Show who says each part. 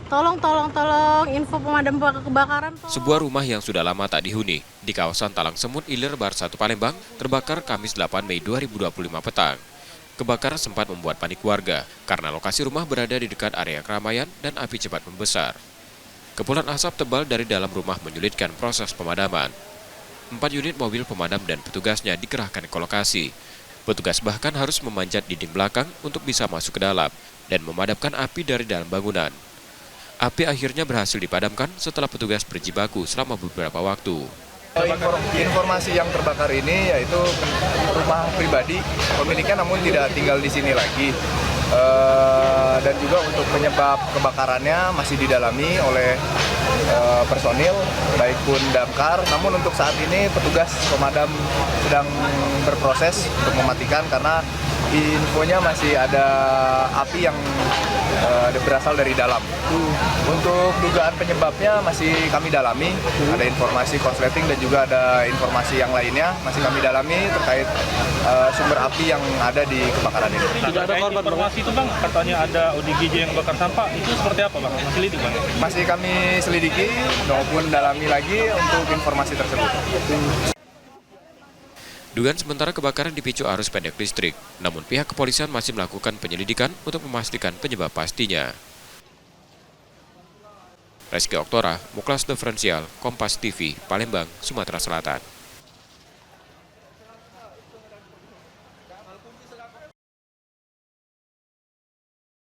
Speaker 1: Tolong, info pemadam kebakaran.
Speaker 2: Sebuah rumah yang sudah lama tak dihuni di kawasan Talang Semut, Ilir, Bar 1 Palembang terbakar Kamis 8 Mei 2025 petang. Kebakaran sempat membuat panik warga karena lokasi rumah berada di dekat area keramaian dan api cepat membesar. Kepulan asap tebal dari dalam rumah menyulitkan proses pemadaman. 4 unit mobil pemadam dan petugasnya dikerahkan ke lokasi. Petugas bahkan harus memanjat dinding belakang untuk bisa masuk ke dalam dan memadamkan api dari dalam bangunan. Api akhirnya berhasil dipadamkan setelah petugas berjibaku selama beberapa waktu.
Speaker 3: Informasi yang terbakar ini yaitu rumah pribadi pemiliknya namun tidak tinggal di sini lagi. Dan juga untuk penyebab kebakarannya masih didalami oleh personil baik pun damkar. Namun untuk saat ini petugas pemadam sedang berproses untuk mematikan karena infonya masih ada api yang berasal dari dalam. Untuk dugaan penyebabnya masih kami dalami, ada informasi korsleting dan juga ada informasi yang lainnya masih kami dalami terkait sumber api yang ada di kebakaran ini.
Speaker 4: Tidak ada korban informasi itu bang, katanya ada ODGJ yang bakar sampah, itu seperti apa bang? Masih selidiki bang?
Speaker 3: Masih kami selidiki maupun dalami lagi untuk informasi tersebut.
Speaker 2: Dugaan sementara kebakaran dipicu arus pendek listrik, namun pihak kepolisian masih melakukan penyelidikan untuk memastikan penyebab pastinya. Reski Oktora, Muklas Diferensial, Kompas TV, Palembang, Sumatera Selatan.